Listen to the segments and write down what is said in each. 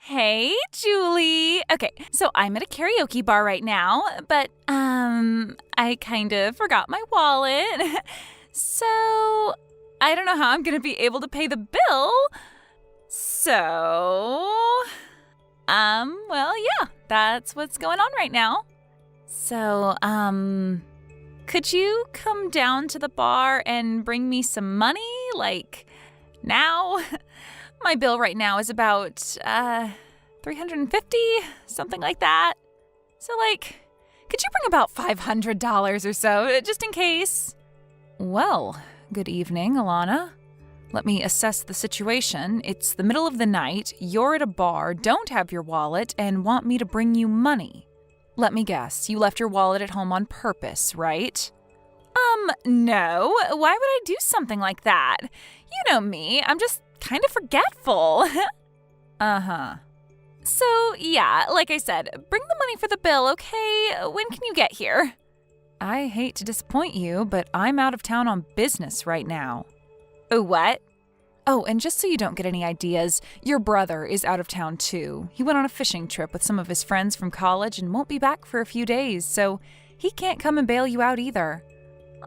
Hey, Julie. Okay, so I'm at a karaoke bar right now, but I kind of forgot my wallet. So, I don't know how I'm going to be able to pay the bill. So, well, yeah, that's what's going on right now. So, could you come down to the bar and bring me some money, like, now? My bill right now is about, $350, something like that. So, could you bring about $500 or so, just in case? Well, good evening, Alana. Let me assess the situation. It's the middle of the night, you're at a bar, don't have your wallet, and want me to bring you money. Let me guess, you left your wallet at home on purpose, right? No. Why would I do something like that? You know me, I'm just kind of forgetful. Uh-huh. So, yeah, like I said, bring the money for the bill, okay? When can you get here? I hate to disappoint you, but I'm out of town on business right now. What? Oh, and just so you don't get any ideas, your brother is out of town too. He went on a fishing trip with some of his friends from college and won't be back for a few days, so he can't come and bail you out either.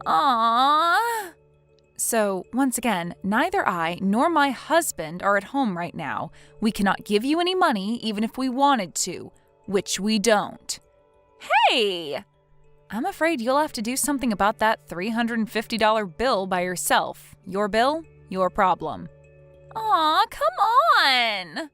Aww. So, once again, neither I nor my husband are at home right now. We cannot give you any money even if we wanted to, which we don't. Hey! I'm afraid you'll have to do something about that $350 bill by yourself. Your bill, your problem. Aw, come on!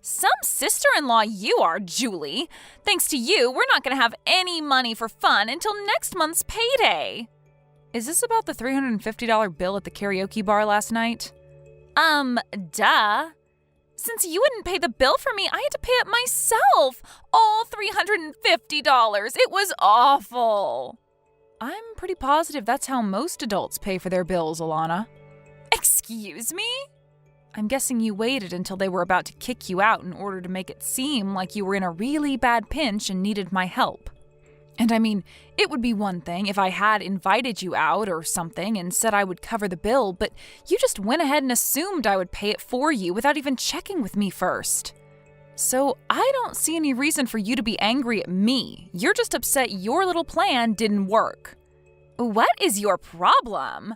Some sister-in-law you are, Julie. Thanks to you, we're not going to have any money for fun until next month's payday. Is this about the $350 bill at the karaoke bar last night? Duh. Since you wouldn't pay the bill for me, I had to pay it myself. All $350. It was awful. I'm pretty positive that's how most adults pay for their bills, Alana. Excuse me? I'm guessing you waited until they were about to kick you out in order to make it seem like you were in a really bad pinch and needed my help. And I mean, it would be one thing if I had invited you out or something and said I would cover the bill, but you just went ahead and assumed I would pay it for you without even checking with me first. So I don't see any reason for you to be angry at me. You're just upset your little plan didn't work. What is your problem?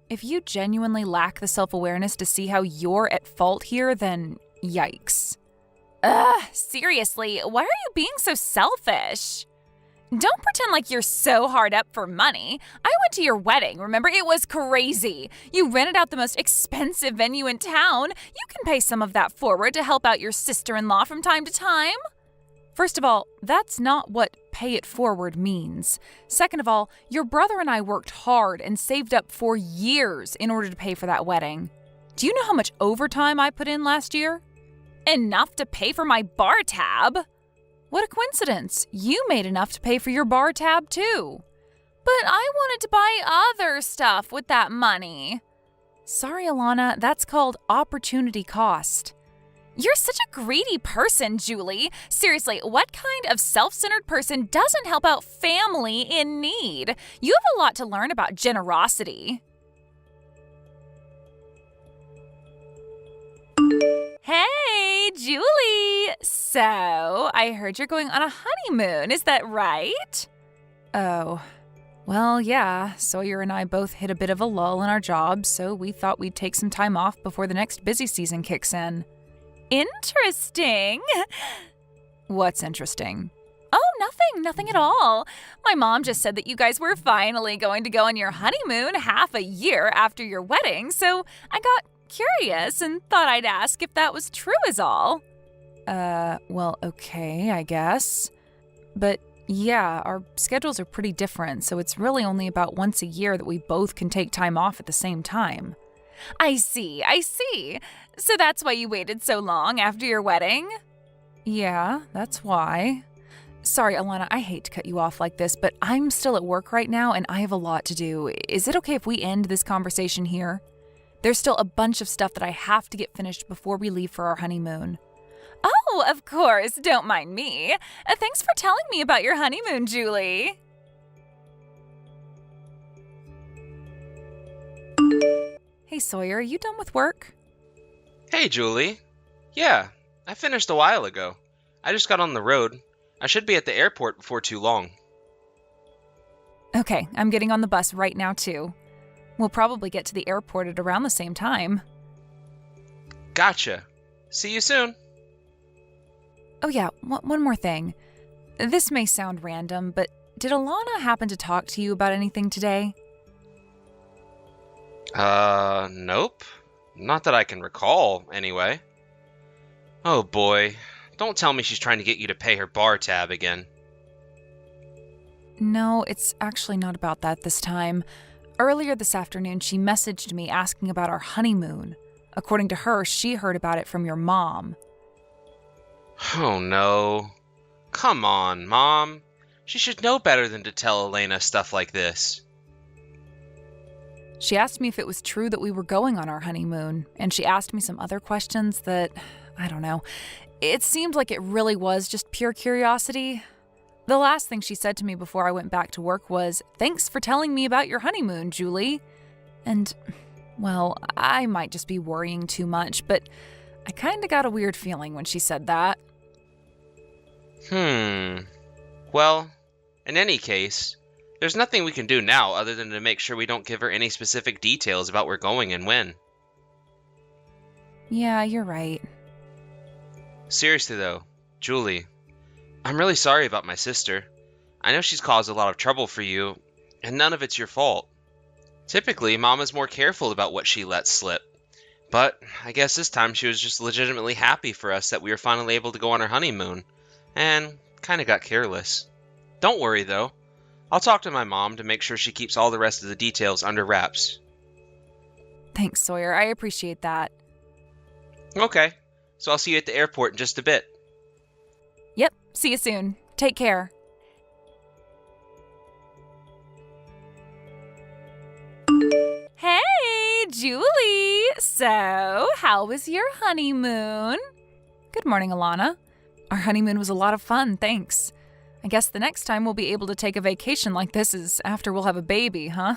If you genuinely lack the self-awareness to see how you're at fault here, then yikes. Seriously, why are you being so selfish? Don't pretend like you're so hard up for money. I went to your wedding, remember? It was crazy. You rented out the most expensive venue in town. You can pay some of that forward to help out your sister-in-law from time to time. First of all, that's not what pay it forward means. Second of all, your brother and I worked hard and saved up for years in order to pay for that wedding. Do you know how much overtime I put in last year? Enough to pay for my bar tab. What a coincidence. You made enough to pay for your bar tab too. But I wanted to buy other stuff with that money. Sorry, Alana, that's called opportunity cost. You're such a greedy person, Julie. Seriously, what kind of self-centered person doesn't help out family in need? You have a lot to learn about generosity. Hey, Julie! So, I heard you're going on a honeymoon, is that right? Oh, well, yeah. Sawyer and I both hit a bit of a lull in our jobs, so we thought we'd take some time off before the next busy season kicks in. Interesting. What's interesting? Oh, nothing at all. My mom just said that you guys were finally going to go on your honeymoon half a year after your wedding, so I got curious and thought I'd ask if that was true is all. Well, okay, I guess. But yeah, our schedules are pretty different, so it's really only about once a year that we both can take time off at the same time. I see. So that's why you waited so long after your wedding? Yeah, that's why. Sorry, Alana, I hate to cut you off like this, but I'm still at work right now and I have a lot to do. Is it okay if we end this conversation here? There's still a bunch of stuff that I have to get finished before we leave for our honeymoon. Oh, of course. Don't mind me. Thanks for telling me about your honeymoon, Julie. Hey Sawyer, are you done with work? Hey, Julie. Yeah, I finished a while ago. I just got on the road. I should be at the airport before too long. Okay, I'm getting on the bus right now too. We'll probably get to the airport at around the same time. Gotcha. See you soon. Oh yeah, one more thing. This may sound random, but did Alana happen to talk to you about anything today? Nope. Not that I can recall, anyway. Oh boy. Don't tell me she's trying to get you to pay her bar tab again. No, it's actually not about that this time. Earlier this afternoon, she messaged me asking about our honeymoon. According to her, she heard about it from your mom. Oh no. Come on, Mom. She should know better than to tell Elena stuff like this. She asked me if it was true that we were going on our honeymoon, and she asked me some other questions that, I don't know. It seemed like it really was just pure curiosity. The last thing she said to me before I went back to work was, "Thanks for telling me about your honeymoon, Julie." And, well, I might just be worrying too much, but I kinda got a weird feeling when she said that. Well, in any case, there's nothing we can do now other than to make sure we don't give her any specific details about where we're going and when. Yeah, you're right. Seriously though, Julie, I'm really sorry about my sister. I know she's caused a lot of trouble for you, and none of it's your fault. Typically, Mom is more careful about what she lets slip. But I guess this time she was just legitimately happy for us that we were finally able to go on our honeymoon, and kinda got careless. Don't worry though. I'll talk to my mom to make sure she keeps all the rest of the details under wraps. Thanks, Sawyer. I appreciate that. Okay, so I'll see you at the airport in just a bit. Yep, see you soon. Take care. Hey, Julie! So, how was your honeymoon? Good morning, Alana. Our honeymoon was a lot of fun, thanks. I guess the next time we'll be able to take a vacation like this is after we'll have a baby, huh?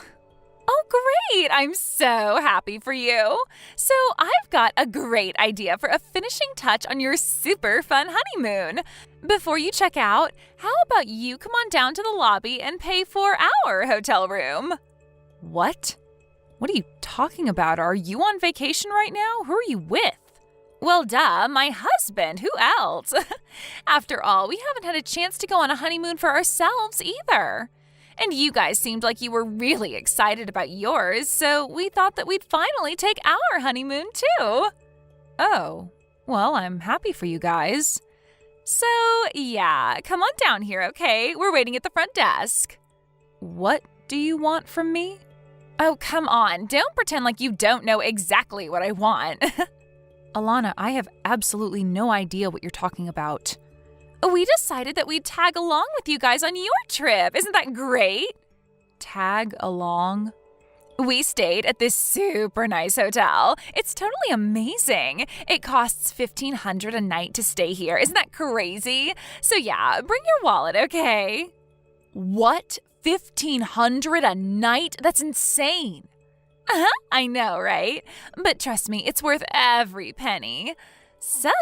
Oh, great! I'm so happy for you. So, I've got a great idea for a finishing touch on your super fun honeymoon. Before you check out, how about you come on down to the lobby and pay for our hotel room? What? What are you talking about? Are you on vacation right now? Who are you with? Well, duh, my husband. Who else? After all, we haven't had a chance to go on a honeymoon for ourselves either. And you guys seemed like you were really excited about yours, so we thought that we'd finally take our honeymoon too. Oh, well, I'm happy for you guys. So, yeah, come on down here, okay? We're waiting at the front desk. What do you want from me? Oh, come on. Don't pretend like you don't know exactly what I want. Alana, I have absolutely no idea what you're talking about. We decided that we'd tag along with you guys on your trip. Isn't that great? Tag along? We stayed at this super nice hotel. It's totally amazing. It costs $1,500 a night to stay here. Isn't that crazy? So yeah, bring your wallet, okay? What? $1,500 a night? That's insane. I know, right? But trust me, it's worth every penny. So,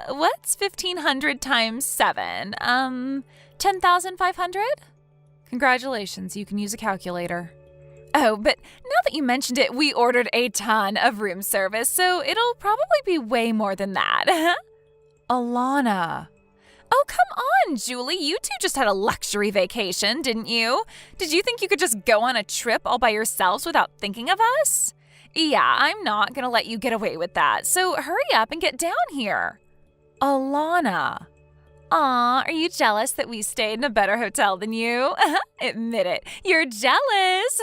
what's 1,500 times 7? 10,500? Congratulations, you can use a calculator. Oh, but now that you mentioned it, we ordered a ton of room service, so it'll probably be way more than that. Alana. Oh, come on, Julie. You two just had a luxury vacation, didn't you? Did you think you could just go on a trip all by yourselves without thinking of us? Yeah, I'm not going to let you get away with that, so hurry up and get down here. Alana. Aw, are you jealous that we stayed in a better hotel than you? Admit it, you're jealous.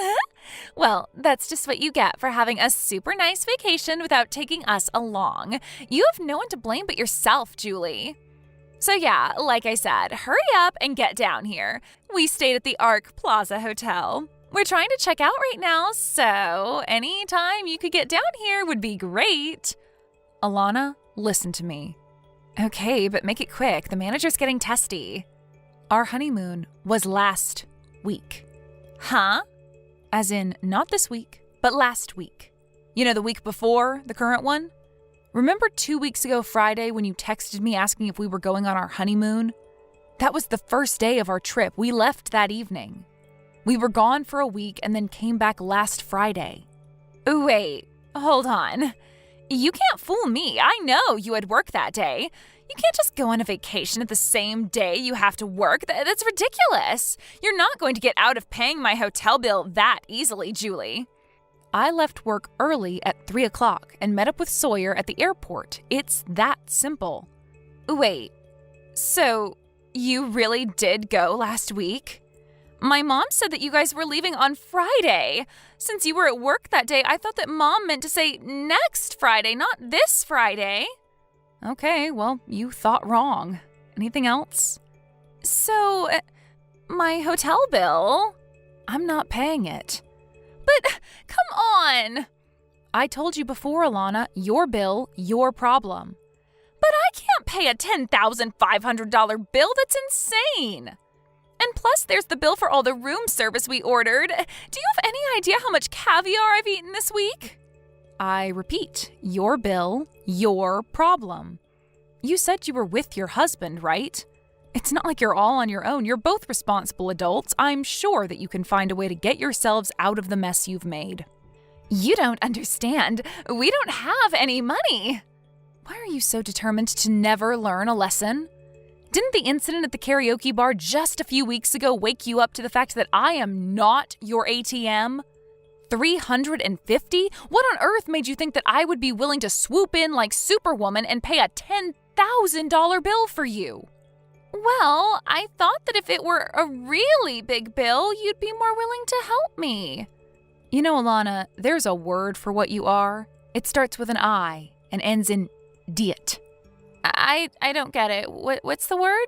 Well, that's just what you get for having a super nice vacation without taking us along. You have no one to blame but yourself, Julie. So yeah, like I said, hurry up and get down here. We stayed at the Arc Plaza Hotel. We're trying to check out right now, so any time you could get down here would be great. Alana, listen to me. Okay, but make it quick. The manager's getting testy. Our honeymoon was last week. Huh? As in, not this week, but last week. You know, the week before, the current one? Remember 2 weeks ago Friday when you texted me asking if we were going on our honeymoon? That was the first day of our trip. We left that evening. We were gone for a week and then came back last Friday. Wait, hold on. You can't fool me. I know you had work that day. You can't just go on a vacation at the same day you have to work. That's ridiculous. You're not going to get out of paying my hotel bill that easily, Julie. I left work early at 3 o'clock and met up with Sawyer at the airport. It's that simple. Wait, so you really did go last week? My mom said that you guys were leaving on Friday. Since you were at work that day, I thought that Mom meant to say next Friday, not this Friday. Okay, well, you thought wrong. Anything else? So, my hotel bill? I'm not paying it. But, come on! I told you before, Alana, your bill, your problem. But I can't pay a $10,500 bill. That's insane. And plus, there's the bill for all the room service we ordered. Do you have any idea how much caviar I've eaten this week? I repeat, your bill, your problem. You said you were with your husband, right? It's not like you're all on your own. You're both responsible adults. I'm sure that you can find a way to get yourselves out of the mess you've made. You don't understand. We don't have any money. Why are you so determined to never learn a lesson? Didn't the incident at the karaoke bar just a few weeks ago wake you up to the fact that I am not your ATM? $350? What on earth made you think that I would be willing to swoop in like Superwoman and pay a $10,000 bill for you? Well, I thought that if it were a really big bill, you'd be more willing to help me. You know, Alana, there's a word for what you are. It starts with an I and ends in diet. I don't get it. What's the word?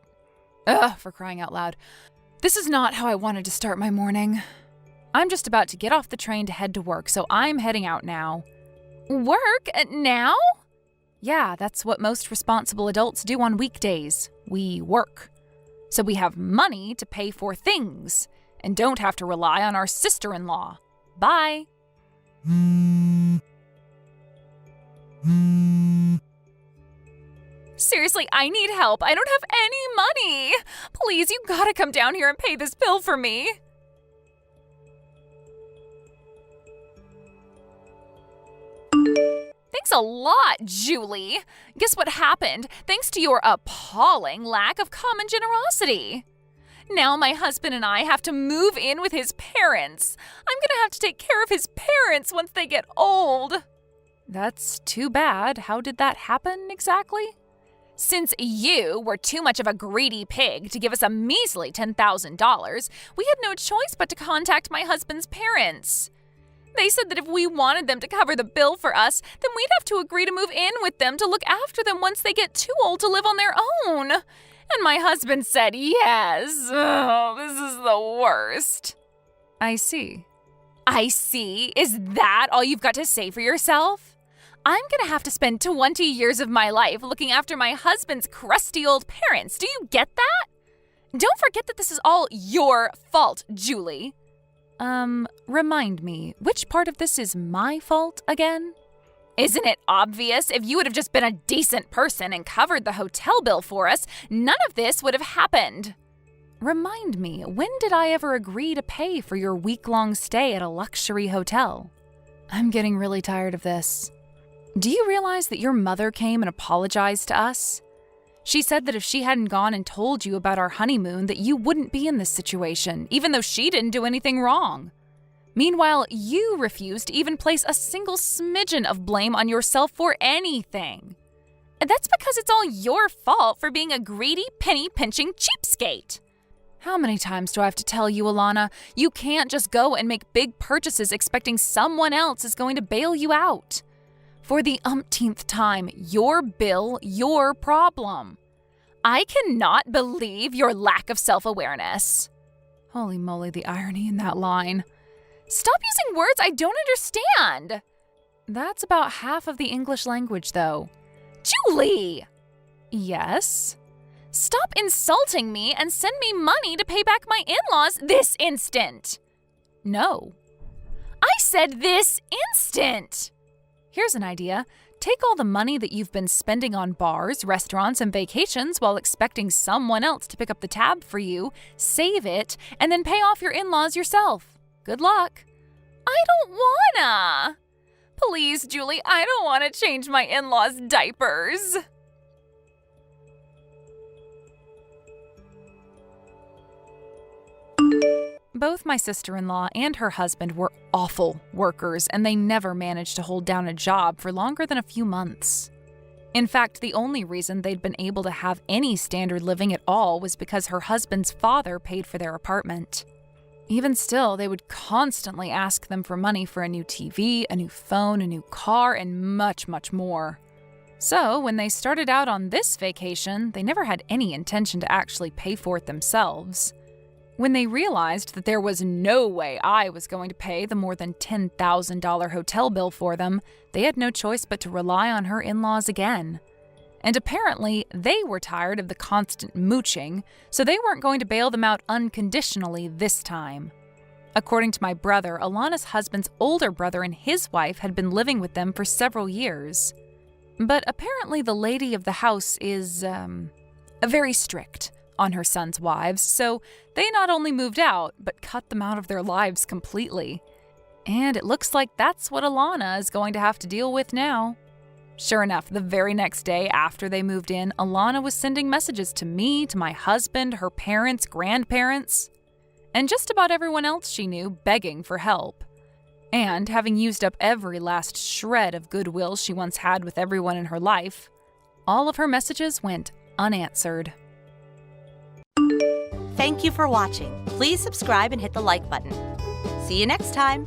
Ugh, for crying out loud. This is not how I wanted to start my morning. I'm just about to get off the train to head to work, so I'm heading out now. Work? Now? Yeah, that's what most responsible adults do on weekdays. We work. So we have money to pay for things and don't have to rely on our sister-in-law. Bye. Seriously, I need help. I don't have any money. Please, you gotta come down here and pay this bill for me. Thanks a lot, Julie. Guess what happened? Thanks to your appalling lack of common generosity. Now my husband and I have to move in with his parents. I'm gonna have to take care of his parents once they get old. That's too bad. How did that happen exactly? Since you were too much of a greedy pig to give us a measly $10,000, we had no choice but to contact my husband's parents. They said that if we wanted them to cover the bill for us, then we'd have to agree to move in with them to look after them once they get too old to live on their own. And my husband said yes. Oh, this is the worst. I see. I see? Is that all you've got to say for yourself? I'm gonna have to spend 20 years of my life looking after my husband's crusty old parents. Do you get that? Don't forget that this is all your fault, Julie. Remind me, which part of this is my fault again? Isn't it obvious? If you would have just been a decent person and covered the hotel bill for us, none of this would have happened. Remind me, when did I ever agree to pay for your week-long stay at a luxury hotel? I'm getting really tired of this. Do you realize that your mother came and apologized to us? She said that if she hadn't gone and told you about our honeymoon, that you wouldn't be in this situation, even though she didn't do anything wrong. Meanwhile, you refused to even place a single smidgen of blame on yourself for anything. And that's because it's all your fault for being a greedy, penny-pinching cheapskate. How many times do I have to tell you, Alana, you can't just go and make big purchases expecting someone else is going to bail you out? For the umpteenth time, your bill, your problem. I cannot believe your lack of self-awareness. Holy moly, the irony in that line. Stop using words I don't understand. That's about half of the English language, though. Julie! Yes? Stop insulting me and send me money to pay back my in-laws this instant. No. I said this instant. Here's an idea. Take all the money that you've been spending on bars, restaurants, and vacations while expecting someone else to pick up the tab for you, save it, and then pay off your in-laws yourself. Good luck. I don't wanna. Please, Julie, I don't want to change my in-laws' diapers. Both my sister-in-law and her husband were awful workers, and they never managed to hold down a job for longer than a few months. In fact, the only reason they'd been able to have any standard living at all was because her husband's father paid for their apartment. Even still, they would constantly ask them for money for a new TV, a new phone, a new car, and much, much more. So, when they started out on this vacation, they never had any intention to actually pay for it themselves. When they realized that there was no way I was going to pay the more than $10,000 hotel bill for them, they had no choice but to rely on her in-laws again. And apparently, they were tired of the constant mooching, so they weren't going to bail them out unconditionally this time. According to my brother, Alana's husband's older brother and his wife had been living with them for several years. But apparently the lady of the house is, very strict on her son's wives, so they not only moved out, but cut them out of their lives completely. And it looks like that's what Alana is going to have to deal with now. Sure enough, the very next day after they moved in, Alana was sending messages to me, to my husband, her parents, grandparents, and just about everyone else she knew, begging for help. And having used up every last shred of goodwill she once had with everyone in her life, all of her messages went unanswered. Thank you for watching. Please subscribe and hit the like button. See you next time.